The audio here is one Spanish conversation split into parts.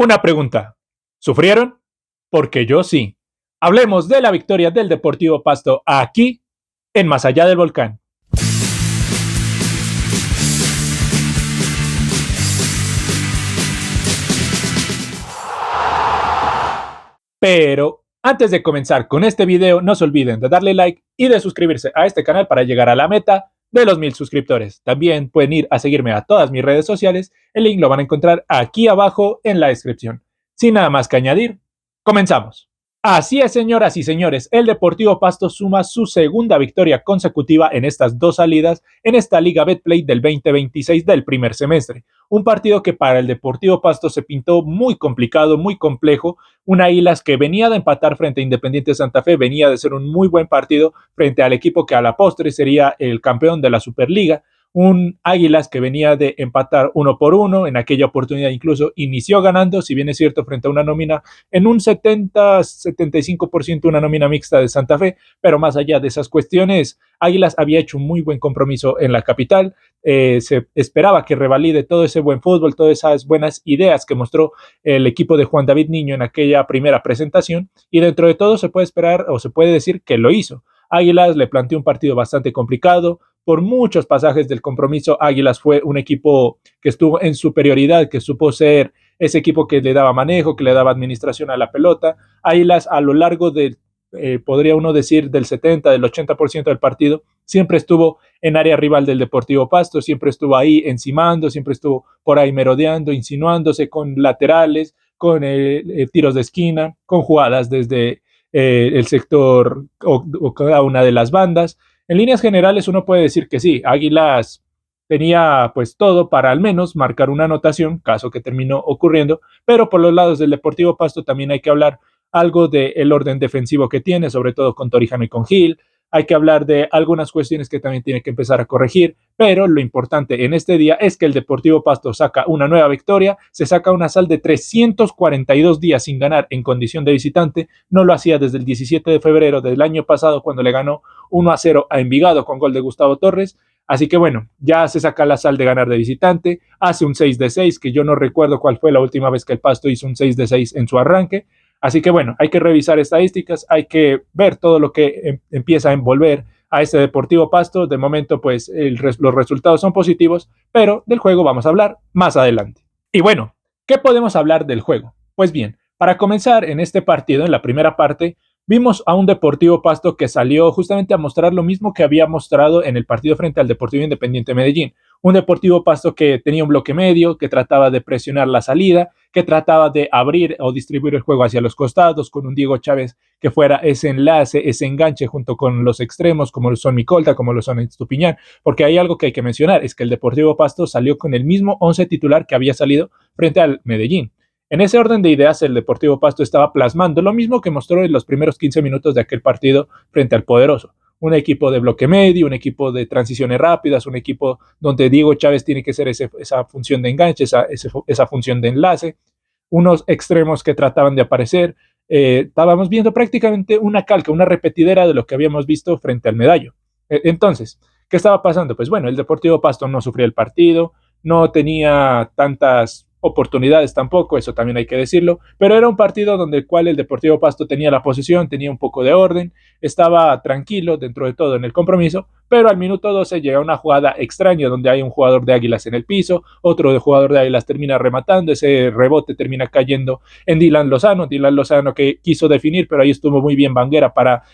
Una pregunta. ¿Sufrieron? Porque yo sí. Hablemos de la victoria del Deportivo Pasto aquí, en Más Allá del Volcán. Pero antes de comenzar con este video, no se olviden de darle like y de suscribirse a este canal para llegar a la meta de los 1000 suscriptores. También pueden ir a seguirme a todas mis redes sociales. El link lo van a encontrar aquí abajo en la descripción. Sin nada más que añadir, comenzamos. Así es, señoras y señores, el Deportivo Pasto suma su segunda victoria consecutiva en estas dos salidas en esta Liga Betplay del 2026 del primer semestre. Un partido que para el Deportivo Pasto se pintó muy complicado, muy complejo. Un Águilas que venía de empatar frente a Independiente Santa Fe, venía de ser un muy buen partido frente al equipo que a la postre sería el campeón de la Superliga. Un Águilas que venía de empatar 1-1, en aquella oportunidad incluso inició ganando, si bien es cierto, frente a una nómina en un 70-75% una nómina mixta de Santa Fe, pero más allá de esas cuestiones, Águilas había hecho un muy buen compromiso en la capital. Se esperaba que revalide todo ese buen fútbol, todas esas buenas ideas que mostró el equipo de Juan David Niño en aquella primera presentación, y dentro de todo se puede esperar o se puede decir que lo hizo. Águilas le planteó un partido bastante complicado. Por muchos pasajes del compromiso, Águilas fue un equipo que estuvo en superioridad, que supo ser ese equipo que le daba manejo, que le daba administración a la pelota. Águilas a lo largo del, podría uno decir, del 70, del 80% del partido, siempre estuvo en área rival del Deportivo Pasto, siempre estuvo ahí encimando, siempre estuvo por ahí merodeando, insinuándose con laterales, con tiros de esquina, con jugadas desde el sector o cada una de las bandas. En líneas generales uno puede decir que sí, Águilas tenía pues todo para al menos marcar una anotación, caso que terminó ocurriendo, pero por los lados del Deportivo Pasto también hay que hablar algo del orden defensivo que tiene, sobre todo con Torijano y con Gil. Hay que hablar de algunas cuestiones que también tiene que empezar a corregir, pero lo importante en este día es que el Deportivo Pasto saca una nueva victoria, se saca una sal de 342 días sin ganar en condición de visitante. No lo hacía desde el 17 de febrero del año pasado, cuando le ganó 1-0 a Envigado con gol de Gustavo Torres. Así que bueno, ya se saca la sal de ganar de visitante, hace un 6-6, que yo no recuerdo cuál fue la última vez que el Pasto hizo un 6-6 en su arranque. Así que bueno, hay que revisar estadísticas, hay que ver todo lo que empieza a envolver a este Deportivo Pasto. De momento, pues los resultados son positivos, pero del juego vamos a hablar más adelante. Y bueno, ¿qué podemos hablar del juego? Pues bien, para comenzar en este partido, en la primera parte, vimos a un Deportivo Pasto que salió justamente a mostrar lo mismo que había mostrado en el partido frente al Deportivo Independiente Medellín. Un Deportivo Pasto que tenía un bloque medio, que trataba de presionar la salida, que trataba de abrir o distribuir el juego hacia los costados, con un Diego Chávez que fuera ese enlace, ese enganche junto con los extremos, como lo son Micolta, como lo son Estupiñán, porque hay algo que hay que mencionar, es que el Deportivo Pasto salió con el mismo 11 titular que había salido frente al Medellín. En ese orden de ideas, el Deportivo Pasto estaba plasmando lo mismo que mostró en los primeros 15 minutos de aquel partido frente al Poderoso. Un equipo de bloque medio, un equipo de transiciones rápidas, un equipo donde Diego Chávez tiene que ser esa función de enganche, esa función de enlace, unos extremos que trataban de aparecer. Estábamos viendo prácticamente una calca, una repetidera de lo que habíamos visto frente al Medallo. Entonces, ¿qué estaba pasando? Pues bueno, el Deportivo Pasto no sufría el partido, no tenía tantas oportunidades tampoco, eso también hay que decirlo, pero era un partido donde el cual el Deportivo Pasto tenía la posesión, tenía un poco de orden, estaba tranquilo dentro de todo en el compromiso, pero al minuto 12 llega una jugada extraña donde hay un jugador de Águilas en el piso, otro de jugador de Águilas termina rematando, ese rebote termina cayendo en Dylan Lozano que quiso definir, pero ahí estuvo muy bien Banguera para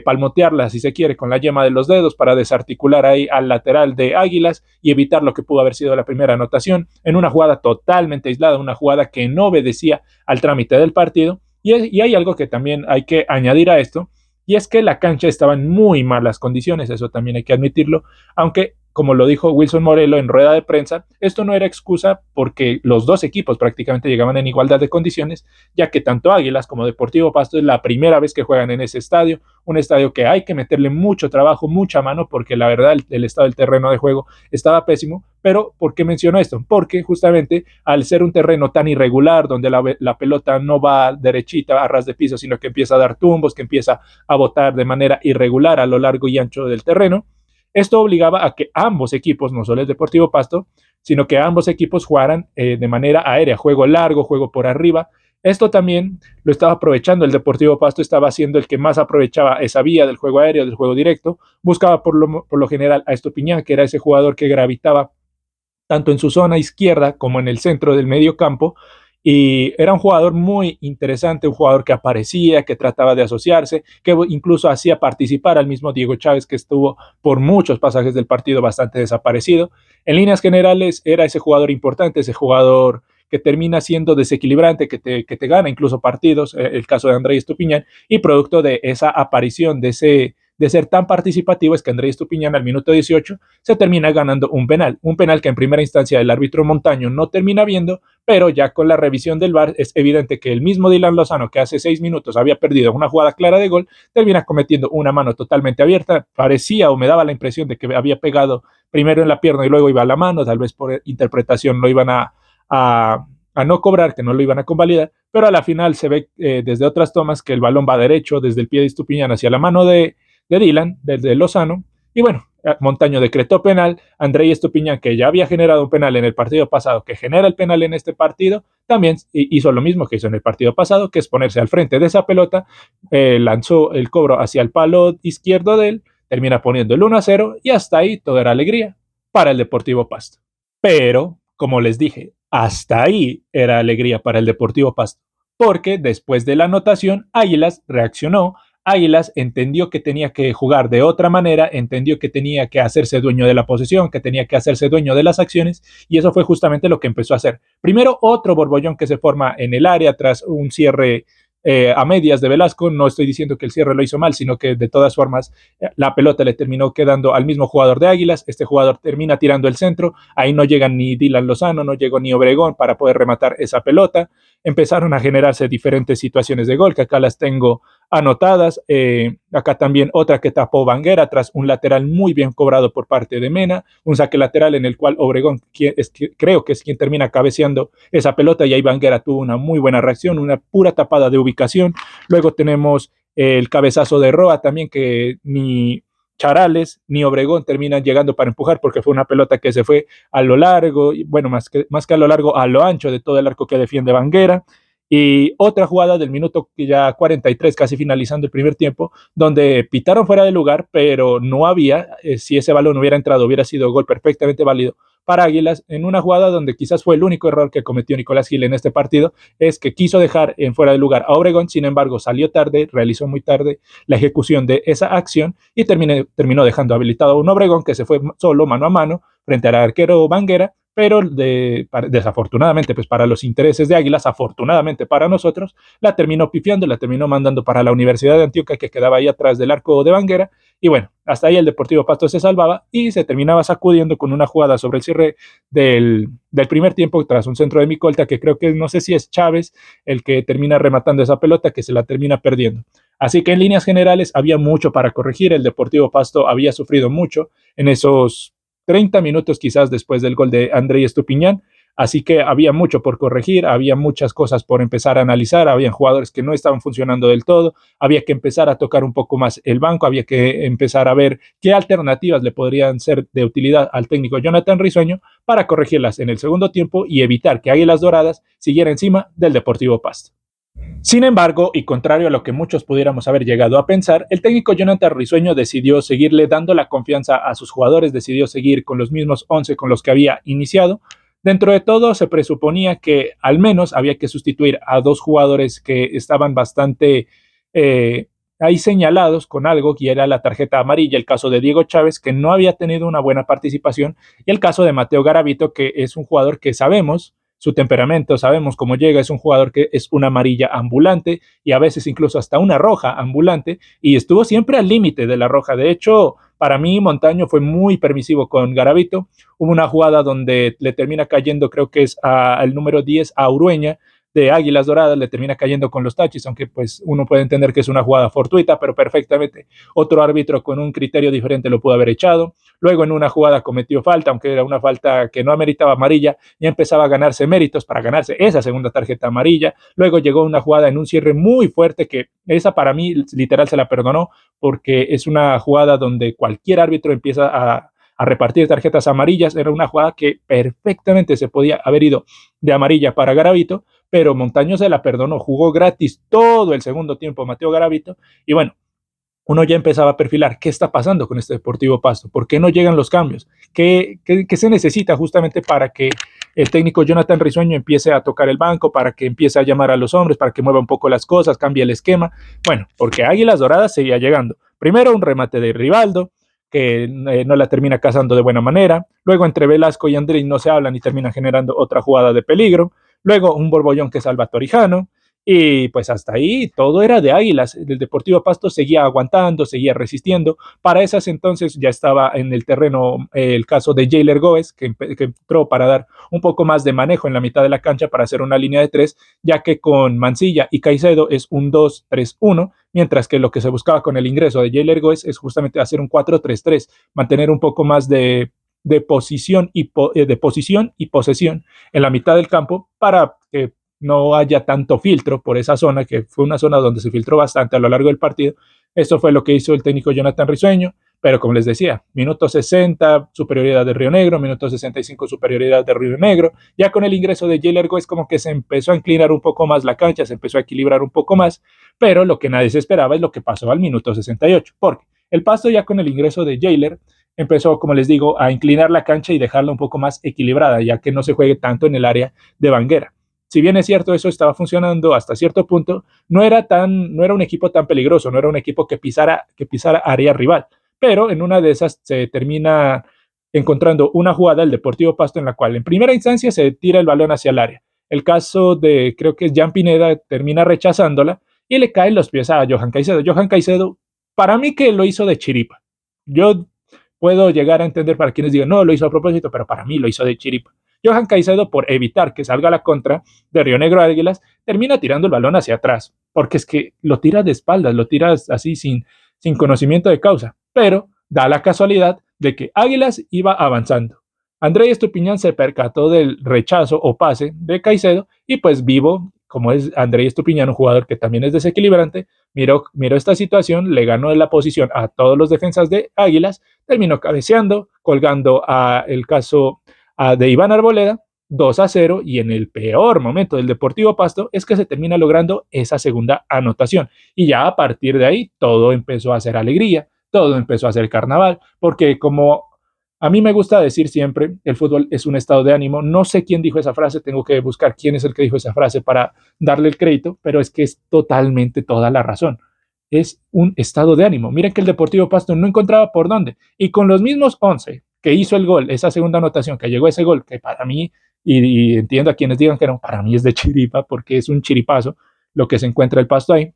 palmotearla, si se quiere, con la yema de los dedos para desarticular ahí al lateral de Águilas y evitar lo que pudo haber sido la primera anotación en una jugada totalmente aislada, una jugada que no obedecía al trámite del partido. Y hay algo que también hay que añadir a esto, y es que la cancha estaba en muy malas condiciones, eso también hay que admitirlo, aunque como lo dijo Wilson Morelo en rueda de prensa, esto no era excusa porque los dos equipos prácticamente llegaban en igualdad de condiciones, ya que tanto Águilas como Deportivo Pasto es la primera vez que juegan en ese estadio, un estadio que hay que meterle mucho trabajo, mucha mano, porque la verdad el estado del terreno de juego estaba pésimo. Pero ¿por qué menciono esto? Porque justamente al ser un terreno tan irregular, donde la pelota no va derechita a ras de piso, sino que empieza a dar tumbos, que empieza a botar de manera irregular a lo largo y ancho del terreno, esto obligaba a que ambos equipos, no solo el Deportivo Pasto, sino que ambos equipos jugaran de manera aérea, juego largo, juego por arriba. Esto también lo estaba aprovechando el Deportivo Pasto, estaba siendo el que más aprovechaba esa vía del juego aéreo, del juego directo, buscaba por lo general a Estupiñán, que era ese jugador que gravitaba tanto en su zona izquierda como en el centro del medio campo, y era un jugador muy interesante, un jugador que aparecía, que trataba de asociarse, que incluso hacía participar al mismo Diego Chávez, que estuvo por muchos pasajes del partido bastante desaparecido. En líneas generales era ese jugador importante, ese jugador que termina siendo desequilibrante, que te gana incluso partidos, el caso de Andrés Estupiñán, y producto de esa aparición, de ser tan participativo, es que Andrés Estupiñán al minuto 18 se termina ganando un penal que en primera instancia el árbitro Montaño no termina viendo, pero ya con la revisión del VAR es evidente que el mismo Dylan Lozano, que hace 6 minutos había perdido una jugada clara de gol, termina cometiendo una mano totalmente abierta. Parecía o me daba la impresión de que había pegado primero en la pierna y luego iba a la mano, tal vez por interpretación lo iban a no cobrar, que no lo iban a convalidar, pero a la final se ve desde otras tomas que el balón va derecho, desde el pie de Estupiñán hacia la mano de Dylan, desde Lozano, y bueno, Montaño decretó penal. Andrés Estupiñán, que ya había generado un penal en el partido pasado, que genera el penal en este partido, también hizo lo mismo que hizo en el partido pasado, que es ponerse al frente de esa pelota, lanzó el cobro hacia el palo izquierdo de él, termina poniendo el 1-0 y hasta ahí todo era alegría para el Deportivo Pasto. Pero, como les dije, hasta ahí era alegría para el Deportivo Pasto, porque después de la anotación, Águilas reaccionó. Águilas entendió que tenía que jugar de otra manera, entendió que tenía que hacerse dueño de la posesión, que tenía que hacerse dueño de las acciones, y eso fue justamente lo que empezó a hacer. Primero, otro borbollón que se forma en el área tras un cierre a medias de Velasco. No estoy diciendo que el cierre lo hizo mal, sino que de todas formas la pelota le terminó quedando al mismo jugador de Águilas. Este jugador termina tirando el centro, ahí no llegan ni Dylan Lozano, no llegó ni Obregón para poder rematar esa pelota. Empezaron a generarse diferentes situaciones de gol, que acá las tengo anotadas. Acá también otra que tapó Banguera tras un lateral muy bien cobrado por parte de Mena, un saque lateral en el cual Obregón creo que es quien termina cabeceando esa pelota, y ahí Banguera tuvo una muy buena reacción, una pura tapada de ubicación. Luego tenemos el cabezazo de Roa también, que ni Charales ni Obregón terminan llegando para empujar, porque fue una pelota que se fue a lo largo, bueno, más que a lo largo, a lo ancho de todo el arco que defiende Banguera. Y otra jugada del minuto ya 43, casi finalizando el primer tiempo, donde pitaron fuera de lugar, pero no había, si ese balón hubiera entrado, hubiera sido gol perfectamente válido para Águilas, en una jugada donde quizás fue el único error que cometió Nicolás Gil en este partido, es que quiso dejar en fuera de lugar a Obregón. Sin embargo salió tarde, realizó muy tarde la ejecución de esa acción y terminó dejando habilitado a un Obregón que se fue solo mano a mano frente al arquero Banguera, pero desafortunadamente pues para los intereses de Águilas, afortunadamente para nosotros, la terminó pifiando, la terminó mandando para la Universidad de Antioquia, que quedaba ahí atrás del arco de Banguera. Y bueno, hasta ahí el Deportivo Pasto se salvaba y se terminaba sacudiendo con una jugada sobre el cierre del primer tiempo tras un centro de Micolta, que creo que no sé si es Chávez el que termina rematando esa pelota, que se la termina perdiendo. Así que en líneas generales había mucho para corregir. El Deportivo Pasto había sufrido mucho en esos 30 minutos quizás después del gol de Andrés Estupiñán. Así que había mucho por corregir, había muchas cosas por empezar a analizar, había jugadores que no estaban funcionando del todo, había que empezar a tocar un poco más el banco, había que empezar a ver qué alternativas le podrían ser de utilidad al técnico Jonathan Risueño para corregirlas en el segundo tiempo y evitar que Águilas Doradas siguiera encima del Deportivo Pasto. Sin embargo, y contrario a lo que muchos pudiéramos haber llegado a pensar, el técnico Jonathan Risueño decidió seguirle dando la confianza a sus jugadores, decidió seguir con los mismos 11 con los que había iniciado. Dentro de todo, se presuponía que al menos había que sustituir a dos jugadores que estaban bastante ahí señalados con algo, que era la tarjeta amarilla, el caso de Diego Chávez, que no había tenido una buena participación, y el caso de Mateo Garavito, que es un jugador que sabemos su temperamento, sabemos cómo llega, es un jugador que es una amarilla ambulante y a veces incluso hasta una roja ambulante, y estuvo siempre al límite de la roja. De hecho, para mí Montaño fue muy permisivo con Garavito. Hubo una jugada donde le termina cayendo, creo que es al número 10, a Urueña, de Águilas Doradas, le termina cayendo con los tachis, aunque pues uno puede entender que es una jugada fortuita, pero perfectamente otro árbitro con un criterio diferente lo pudo haber echado. Luego en una jugada cometió falta, aunque era una falta que no ameritaba amarilla, ya empezaba a ganarse méritos para ganarse esa segunda tarjeta amarilla. Luego llegó una jugada en un cierre muy fuerte, que esa para mí literal se la perdonó, porque es una jugada donde cualquier árbitro empieza a repartir tarjetas amarillas. Era una jugada que perfectamente se podía haber ido de amarilla para Garavito, pero Montaño se la perdonó, jugó gratis todo el segundo tiempo Mateo Garavito, y bueno, uno ya empezaba a perfilar qué está pasando con este Deportivo Pasto, por qué no llegan los cambios, qué se necesita justamente para que el técnico Jonathan Risueño empiece a tocar el banco, para que empiece a llamar a los hombres, para que mueva un poco las cosas, cambie el esquema. Bueno, porque Águilas Doradas seguía llegando. Primero un remate de Rivaldo, que no la termina cazando de buena manera. Luego entre Velasco y Andrés no se hablan y terminan generando otra jugada de peligro. Luego un borbollón que salva a Torijano. Y pues hasta ahí todo era de Águilas. El Deportivo Pasto seguía aguantando, seguía resistiendo. Para esas entonces ya estaba en el terreno el caso de Jailer Góez, que entró para dar un poco más de manejo en la mitad de la cancha para hacer una línea de tres, ya que con Mancilla y Caicedo es un 2-3-1, mientras que lo que se buscaba con el ingreso de Jailer Góez es justamente hacer un 4-3-3, mantener un poco más de posición y posesión en la mitad del campo para que no haya tanto filtro por esa zona, que fue una zona donde se filtró bastante a lo largo del partido. Esto fue lo que hizo el técnico Jonathan Risueño, pero como les decía, minuto 60, superioridad de Río Negro, minuto 65, superioridad de Río Negro. Ya con el ingreso de Jailer Góez como que se empezó a inclinar un poco más la cancha, se empezó a equilibrar un poco más, pero lo que nadie se esperaba es lo que pasó al minuto 68, porque el Pasto ya con el ingreso de Jailer empezó, como les digo, a inclinar la cancha y dejarla un poco más equilibrada, ya que no se juegue tanto en el área de Banguera. Si bien es cierto, eso estaba funcionando hasta cierto punto, no era un equipo tan peligroso, no era un equipo que pisara área rival, pero en una de esas se termina encontrando una jugada del Deportivo Pasto en la cual en primera instancia se tira el balón hacia el área. El caso de, creo que es Jan Pineda, termina rechazándola y le caen los pies a Johan Caicedo. Johan Caicedo, para mí que lo hizo de chiripa. Yo puedo llegar a entender para quienes digan, no, lo hizo a propósito, pero para mí lo hizo de chiripa. Johan Caicedo, por evitar que salga la contra de Río Negro Águilas, termina tirando el balón hacia atrás, porque es que lo tira de espaldas, lo tiras así sin conocimiento de causa, pero da la casualidad de que Águilas iba avanzando. Andrés Estupiñán se percató del rechazo o pase de Caicedo y pues vivo, como es Andrés Estupiñán, un jugador que también es desequilibrante, miró esta situación, le ganó la posición a todos los defensas de Águilas, terminó cabeceando, colgando a el caso de Iván Arboleda, 2-0, y en el peor momento del Deportivo Pasto es que se termina logrando esa segunda anotación. Y ya a partir de ahí todo empezó a ser alegría, todo empezó a ser carnaval, porque como a mí me gusta decir siempre, el fútbol es un estado de ánimo. No sé quién dijo esa frase, tengo que buscar quién es el que dijo esa frase para darle el crédito, pero es que es totalmente toda la razón. Es un estado de ánimo. Miren que el Deportivo Pasto no encontraba por dónde. Y con los mismos 11 que hizo el gol, esa segunda anotación, que llegó ese gol, que para mí, y entiendo a quienes digan que no, para mí es de chiripa, porque es un chiripazo lo que se encuentra el Pasto ahí.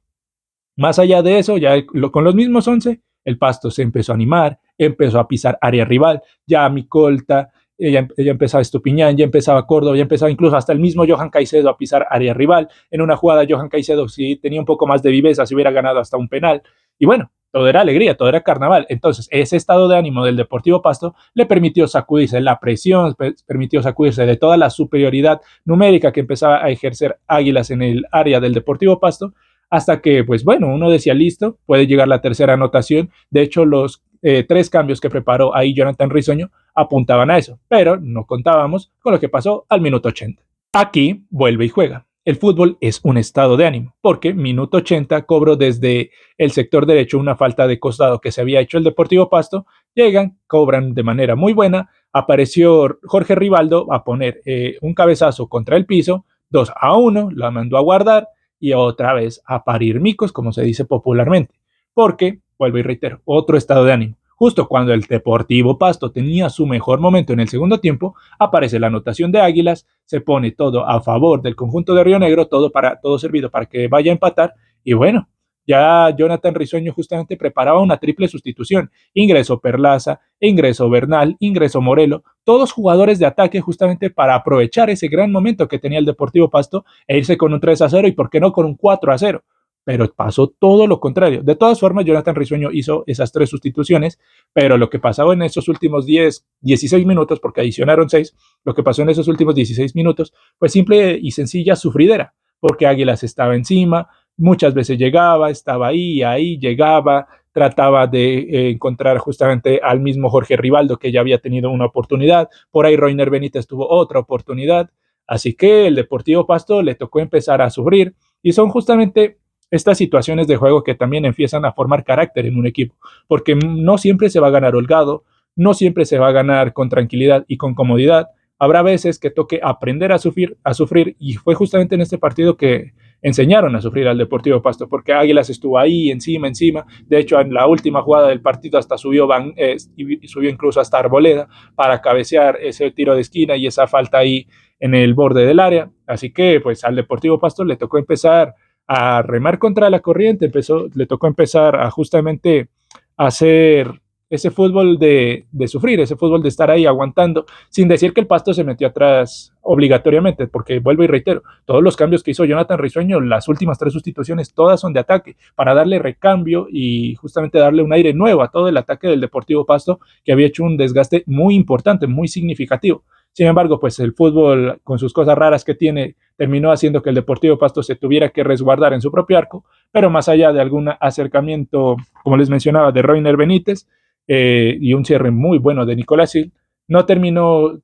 Más allá de eso, ya con los mismos 11, el Pasto se empezó a animar, empezó a pisar área rival, ya Micolta, ella empezaba Estupiñán, ya empezaba Córdoba, ya empezaba incluso hasta el mismo Johan Caicedo a pisar área rival. En una jugada Johan Caicedo, si tenía un poco más de viveza, se hubiera ganado hasta un penal. Y bueno, todo era alegría, todo era carnaval. Entonces, ese estado de ánimo del Deportivo Pasto le permitió sacudirse la presión, permitió sacudirse de toda la superioridad numérica que empezaba a ejercer Águilas en el área del Deportivo Pasto, hasta que, pues bueno, uno decía, listo, puede llegar la tercera anotación. De hecho, los 3 cambios que preparó ahí Jonathan Risueño apuntaban a eso, pero no contábamos con lo que pasó al minuto 80. Aquí vuelve y juega. El fútbol es un estado de ánimo, porque minuto 80 cobro desde el sector derecho una falta de costado que se había hecho el Deportivo Pasto, llegan, cobran de manera muy buena, apareció Jorge Rivaldo a poner un cabezazo contra el piso, 2-1, la mandó a guardar, y otra vez a parir micos, como se dice popularmente, porque, vuelvo y reitero, otro estado de ánimo. Justo cuando el Deportivo Pasto tenía su mejor momento en el segundo tiempo, aparece la anotación de Águilas, se pone todo a favor del conjunto de Río Negro, todo servido para que vaya a empatar, y bueno, ya Jonathan Risueño justamente preparaba una triple sustitución. Ingresó Perlaza, ingresó Bernal, ingresó Morelo, todos jugadores de ataque justamente para aprovechar ese gran momento que tenía el Deportivo Pasto e irse con un 3-0 y por qué no con un 4-0. Pero pasó todo lo contrario. De todas formas, Jonathan Risueño hizo esas 3 sustituciones, pero lo que pasó en esos últimos 16 minutos, porque adicionaron 6, lo que pasó en esos últimos 16 minutos fue simple y sencilla sufridera, porque Águilas estaba encima, muchas veces llegaba, estaba ahí, llegaba, trataba de encontrar justamente al mismo Jorge Rivaldo, que ya había tenido una oportunidad, por ahí Reiner Benítez tuvo otra oportunidad, así que el Deportivo Pasto le tocó empezar a sufrir, y son justamente estas situaciones de juego que también empiezan a formar carácter en un equipo, porque no siempre se va a ganar holgado, no siempre se va a ganar con tranquilidad y con comodidad. Habrá veces que toque aprender a sufrir, y fue justamente en este partido que enseñaron a sufrir al Deportivo Pasto, porque Águilas estuvo ahí encima. De hecho, en la última jugada del partido hasta subió incluso hasta Arboleda para cabecear ese tiro de esquina y esa falta ahí en el borde del área. Así que pues al Deportivo Pasto le tocó empezar a remar contra la corriente, le tocó empezar a justamente hacer ese fútbol de sufrir, ese fútbol de estar ahí aguantando, sin decir que el Pasto se metió atrás obligatoriamente, porque vuelvo y reitero, todos los cambios que hizo Jonathan Risueño, las últimas 3 sustituciones, todas son de ataque, para darle recambio y justamente darle un aire nuevo a todo el ataque del Deportivo Pasto, que había hecho un desgaste muy importante, muy significativo. Sin embargo, pues el fútbol, con sus cosas raras que tiene, terminó haciendo que el Deportivo Pasto se tuviera que resguardar en su propio arco, pero más allá de algún acercamiento, como les mencionaba, de Reiner Benítez, y un cierre muy bueno de Nicolás Gil, no terminó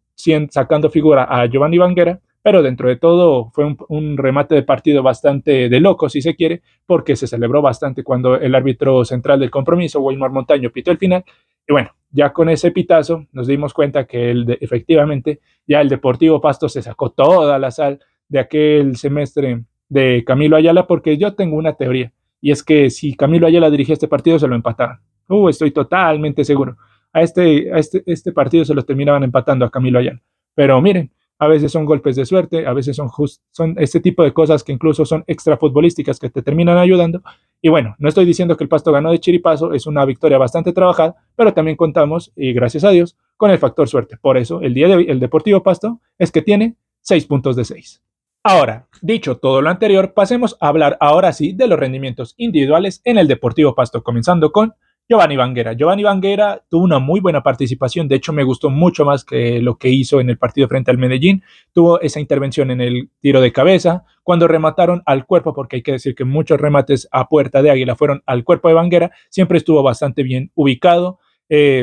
sacando figura a Giovanni Banguera, pero dentro de todo fue un remate de partido bastante de loco, si se quiere, porque se celebró bastante cuando el árbitro central del compromiso, Weimar Montaño, pitó el final. Y bueno, ya con ese pitazo nos dimos cuenta que efectivamente ya el Deportivo Pasto se sacó toda la sal de aquel semestre de Camilo Ayala, porque yo tengo una teoría, y es que si Camilo Ayala dirigía este partido se lo empataban. Estoy totalmente seguro. Este partido se lo terminaban empatando a Camilo Ayala. Pero miren, a veces son golpes de suerte, a veces son este tipo de cosas que incluso son extrafutbolísticas que te terminan ayudando. Y bueno, no estoy diciendo que el Pasto ganó de chiripazo, es una victoria bastante trabajada, pero también contamos, y gracias a Dios, con el factor suerte. Por eso, el día de hoy, el Deportivo Pasto es que tiene 6 puntos de 6. Ahora, dicho todo lo anterior, pasemos a hablar ahora sí de los rendimientos individuales en el Deportivo Pasto, comenzando con Giovanni Banguera. Giovanni Banguera tuvo una muy buena participación, de hecho me gustó mucho más que lo que hizo en el partido frente al Medellín. Tuvo esa intervención en el tiro de cabeza, cuando remataron al cuerpo, porque hay que decir que muchos remates a puerta de Águila fueron al cuerpo de Banguera, siempre estuvo bastante bien ubicado.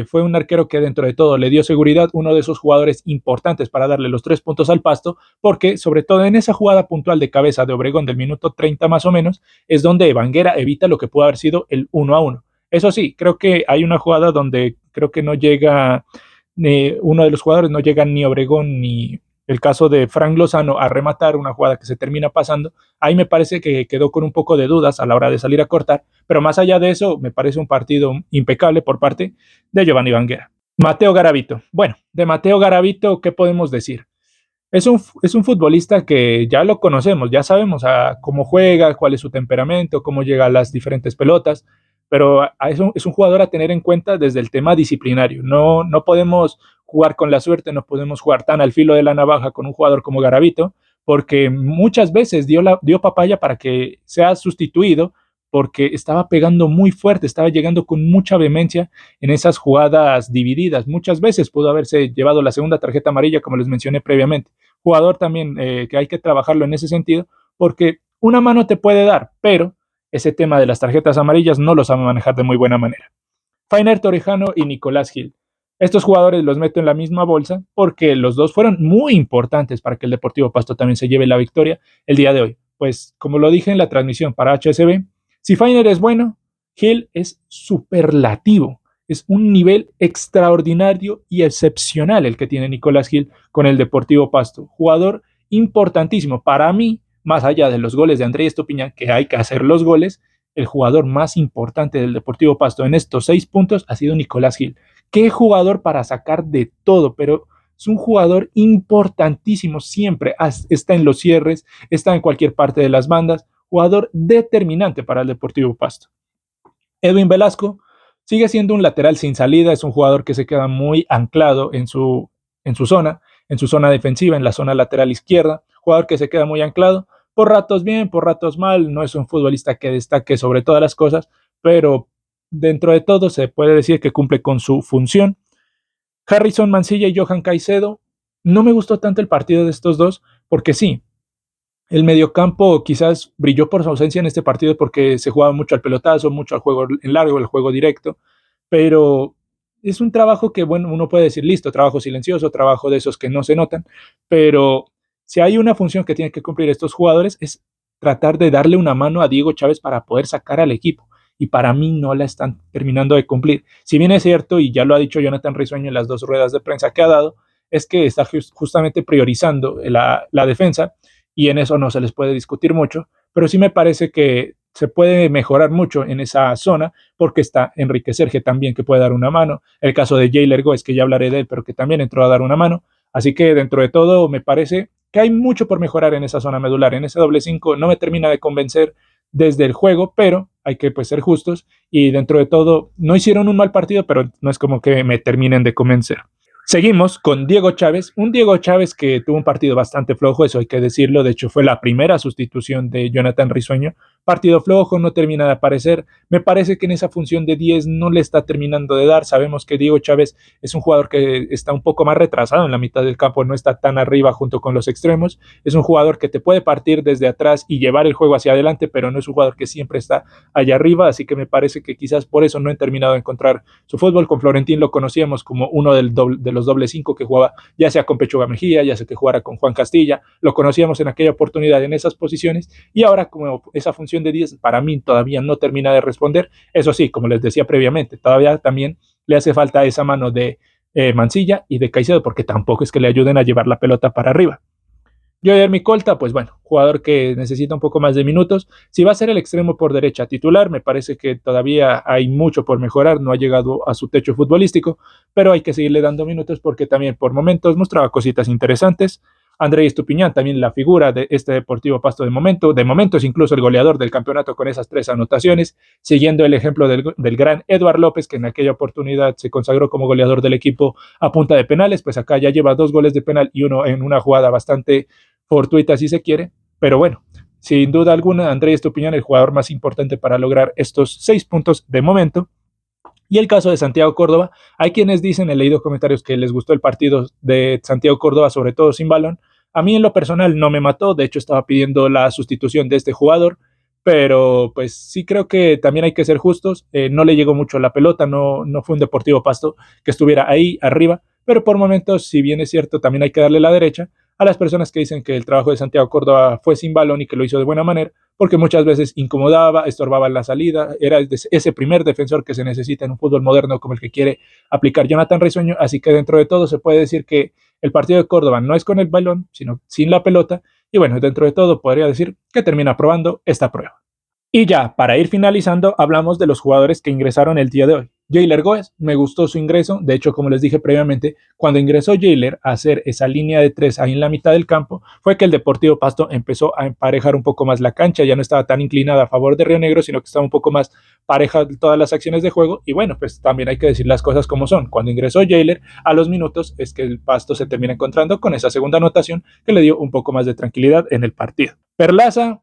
Fue un arquero que dentro de todo le dio seguridad, uno de esos jugadores importantes para darle los 3 puntos al Pasto, porque sobre todo en esa jugada puntual de cabeza de Obregón del minuto 30 más o menos, es donde Banguera evita lo que pudo haber sido el 1-1. Eso sí, creo que hay una jugada donde creo que no llega, uno de los jugadores no llega ni Obregón ni el caso de Frank Lozano a rematar una jugada que se termina pasando. Ahí me parece que quedó con un poco de dudas a la hora de salir a cortar, pero más allá de eso, me parece un partido impecable por parte de Giovanni Banguera. Mateo Garavito. Bueno, de Mateo Garavito, ¿qué podemos decir? Es un futbolista que ya lo conocemos, ya sabemos cómo juega, cuál es su temperamento, cómo llega a las diferentes pelotas, pero es un jugador a tener en cuenta desde el tema disciplinario. No podemos jugar con la suerte, no podemos jugar tan al filo de la navaja con un jugador como Garavito, porque muchas veces dio papaya para que sea sustituido, porque estaba pegando muy fuerte, estaba llegando con mucha vehemencia en esas jugadas divididas. Muchas veces pudo haberse llevado la segunda tarjeta amarilla, como les mencioné previamente. Jugador también que hay que trabajarlo en ese sentido, porque una mano te puede dar, pero ese tema de las tarjetas amarillas no lo sabe manejar de muy buena manera. Fainer Torrijano y Nicolás Gil. Estos jugadores los meto en la misma bolsa porque los dos fueron muy importantes para que el Deportivo Pasto también se lleve la victoria el día de hoy. Pues como lo dije en la transmisión para HSB, si Fainer es bueno, Gil es superlativo. Es un nivel extraordinario y excepcional el que tiene Nicolás Gil con el Deportivo Pasto. Jugador importantísimo. Para mí, más allá de los goles de Andrés Estupiñán, que hay que hacer los goles, el jugador más importante del Deportivo Pasto en estos 6 puntos ha sido Nicolás Gil. Qué jugador para sacar de todo, pero es un jugador importantísimo siempre. Está en los cierres, está en cualquier parte de las bandas. Jugador determinante para el Deportivo Pasto. Edwin Velasco sigue siendo un lateral sin salida, es un jugador que se queda muy anclado en su zona defensiva, en la zona lateral izquierda, jugador que se queda muy anclado, por ratos bien, por ratos mal, no es un futbolista que destaque sobre todas las cosas, pero dentro de todo se puede decir que cumple con su función. Harrison Mancilla y Johan Caicedo, no me gustó tanto el partido de estos dos, porque sí, El mediocampo quizás brilló por su ausencia en este partido porque se jugaba mucho al pelotazo, mucho al juego en largo, el juego directo, pero es un trabajo que, bueno, uno puede decir, listo, trabajo silencioso, trabajo de esos que no se notan, pero si hay una función que tienen que cumplir estos jugadores es tratar de darle una mano a Diego Chávez para poder sacar al equipo. Y para mí no la están terminando de cumplir. Si bien es cierto, y ya lo ha dicho Jonathan Risueño en las dos ruedas de prensa que ha dado, es que está justamente priorizando la defensa y en eso no se les puede discutir mucho, pero sí me parece que se puede mejorar mucho en esa zona porque está Enrique Serge también que puede dar una mano, el caso de Jailer Goes que ya hablaré de él, pero que también entró a dar una mano, así que dentro de todo me parece que hay mucho por mejorar en esa zona medular, en ese doble 5 no me termina de convencer desde el juego, pero hay que pues, ser justos y dentro de todo no hicieron un mal partido, pero no es como que me terminen de convencer. Seguimos con Diego Chávez, un Diego Chávez que tuvo un partido bastante flojo, eso hay que decirlo, de hecho fue la primera sustitución de Jonathan Risueño, partido flojo, no termina de aparecer, me parece que en esa función de 10 no le está terminando de dar, sabemos que Diego Chávez es un jugador que está un poco más retrasado en la mitad del campo, no está tan arriba junto con los extremos, es un jugador que te puede partir desde atrás y llevar el juego hacia adelante, pero no es un jugador que siempre está allá arriba, así que me parece que quizás por eso no he terminado de encontrar su fútbol. Con Florentín lo conocíamos como uno de los doble 5 que jugaba ya sea con Pechuga Mejía, ya sea que jugara con Juan Castilla, lo conocíamos en aquella oportunidad en esas posiciones y ahora como esa función de 10 para mí todavía no termina de responder, eso sí, como les decía previamente, todavía también le hace falta esa mano de Mancilla y de Caicedo porque tampoco es que le ayuden a llevar la pelota para arriba. Joder Micolta, pues bueno, jugador que necesita un poco más de minutos. Si va a ser el extremo por derecha titular, me parece que todavía hay mucho por mejorar, no ha llegado a su techo futbolístico, pero hay que seguirle dando minutos porque también por momentos mostraba cositas interesantes. André Estupiñán, también la figura de este Deportivo Pasto de momento es incluso el goleador del campeonato con esas 3 anotaciones, siguiendo el ejemplo del gran Eduard López, que en aquella oportunidad se consagró como goleador del equipo a punta de penales, pues acá ya lleva 2 goles de penal y uno en una jugada bastante fortuita si se quiere, pero bueno, sin duda alguna, Andrés Estupiñán, el jugador más importante para lograr estos 6 puntos de momento. Y el caso de Santiago Córdoba, hay quienes dicen, he leído comentarios que les gustó el partido de Santiago Córdoba, sobre todo sin balón. A mí en lo personal no me mató, de hecho estaba pidiendo la sustitución de este jugador, pero pues sí creo que también hay que ser justos, no le llegó mucho la pelota, no fue un Deportivo Pasto que estuviera ahí arriba, pero por momentos, si bien es cierto, también hay que darle la derecha a las personas que dicen que el trabajo de Santiago Córdoba fue sin balón y que lo hizo de buena manera, porque muchas veces incomodaba, estorbaba en la salida, era ese primer defensor que se necesita en un fútbol moderno como el que quiere aplicar Jonathan Risueño, así que dentro de todo se puede decir que el partido de Córdoba no es con el balón, sino sin la pelota, y bueno, dentro de todo podría decir que termina aprobando esta prueba. Y ya, para ir finalizando, hablamos de los jugadores que ingresaron el día de hoy. Jailer Goes, me gustó su ingreso. De hecho, como les dije previamente, cuando ingresó Jailer a hacer esa línea de 3 ahí en la mitad del campo, fue que el Deportivo Pasto empezó a emparejar un poco más la cancha. Ya no estaba tan inclinada a favor de Río Negro, sino que estaba un poco más pareja todas las acciones de juego. Y bueno, pues también hay que decir las cosas como son. Cuando ingresó Jailer, a los minutos es que el Pasto se termina encontrando con esa segunda anotación que le dio un poco más de tranquilidad en el partido. Perlaza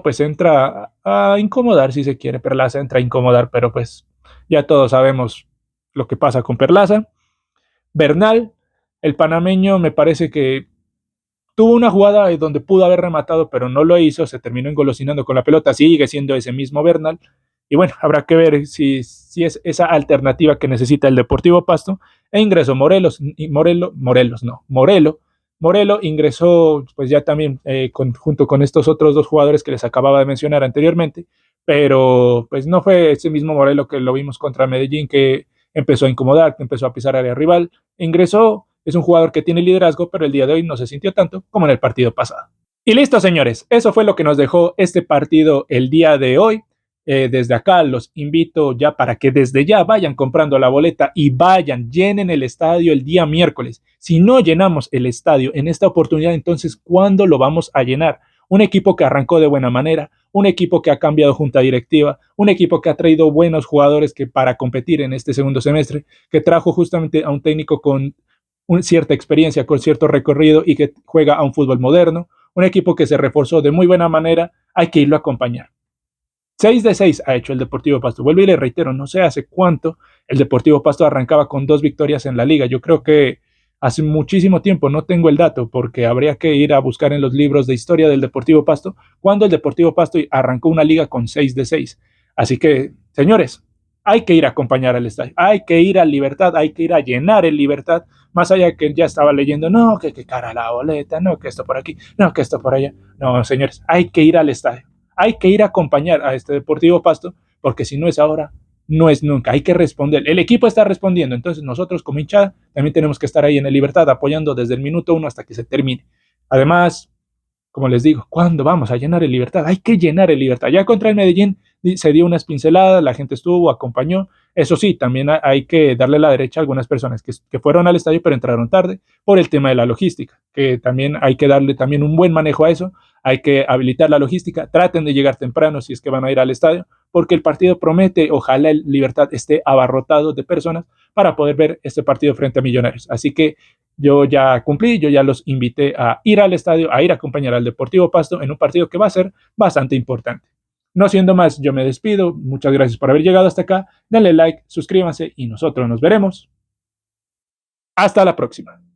pues entra a incomodar si se quiere, Perlaza entra a incomodar, pero pues ya todos sabemos lo que pasa con Perlaza. Bernal, el panameño me parece que tuvo una jugada donde pudo haber rematado, pero no lo hizo, se terminó engolosinando con la pelota, sigue siendo ese mismo Bernal. Y bueno, habrá que ver si es esa alternativa que necesita el Deportivo Pasto. E ingresó Morelo ingresó pues ya también junto con estos otros 2 jugadores que les acababa de mencionar anteriormente, pero pues no fue ese mismo Morelo que lo vimos contra Medellín que empezó a incomodar, que empezó a pisar área rival. Ingresó, es un jugador que tiene liderazgo, pero el día de hoy no se sintió tanto como en el partido pasado. Y listo, señores, eso fue lo que nos dejó este partido el día de hoy. Desde acá los invito ya para que desde ya vayan comprando la boleta y vayan, llenen el estadio el día miércoles. Si no llenamos el estadio en esta oportunidad, entonces, ¿cuándo lo vamos a llenar? Un equipo que arrancó de buena manera, un equipo que ha cambiado junta directiva, un equipo que ha traído buenos jugadores que para competir en este segundo semestre, que trajo justamente a un técnico con cierta experiencia, con cierto recorrido y que juega a un fútbol moderno, un equipo que se reforzó de muy buena manera, hay que irlo a acompañar. 6 de 6 ha hecho el Deportivo Pasto. Vuelvo y le reitero, no sé hace cuánto el Deportivo Pasto arrancaba con 2 victorias en la liga. Yo creo que hace muchísimo tiempo, no tengo el dato porque habría que ir a buscar en los libros de historia del Deportivo Pasto, cuando el Deportivo Pasto arrancó una liga con 6 de 6. Así que, señores, hay que ir a acompañar al estadio, hay que ir a Libertad, hay que ir a llenar el Libertad, más allá de que ya estaba leyendo, no, que cara la boleta, no, que esto por aquí, no, que esto por allá. No, señores, hay que ir al estadio, hay que ir a acompañar a este Deportivo Pasto, porque si no es ahora, no es nunca, hay que responder. El equipo está respondiendo, entonces nosotros como hinchada también tenemos que estar ahí en el Libertad apoyando desde el minuto 1 hasta que se termine. Además, como les digo, ¿cuándo vamos a llenar el Libertad? Hay que llenar el Libertad. Ya contra el Medellín se dio unas pinceladas, la gente estuvo, acompañó. Eso sí, también hay que darle la derecha a algunas personas que fueron al estadio pero entraron tarde por el tema de la logística, que también hay que darle también un buen manejo a eso. Hay que habilitar la logística, traten de llegar temprano si es que van a ir al estadio, porque el partido promete, ojalá el Libertad esté abarrotado de personas para poder ver este partido frente a Millonarios. Así que yo ya cumplí, yo ya los invité a ir al estadio, a ir a acompañar al Deportivo Pasto en un partido que va a ser bastante importante. No siendo más, yo me despido. Muchas gracias por haber llegado hasta acá. Denle like, suscríbanse y nosotros nos veremos. Hasta la próxima.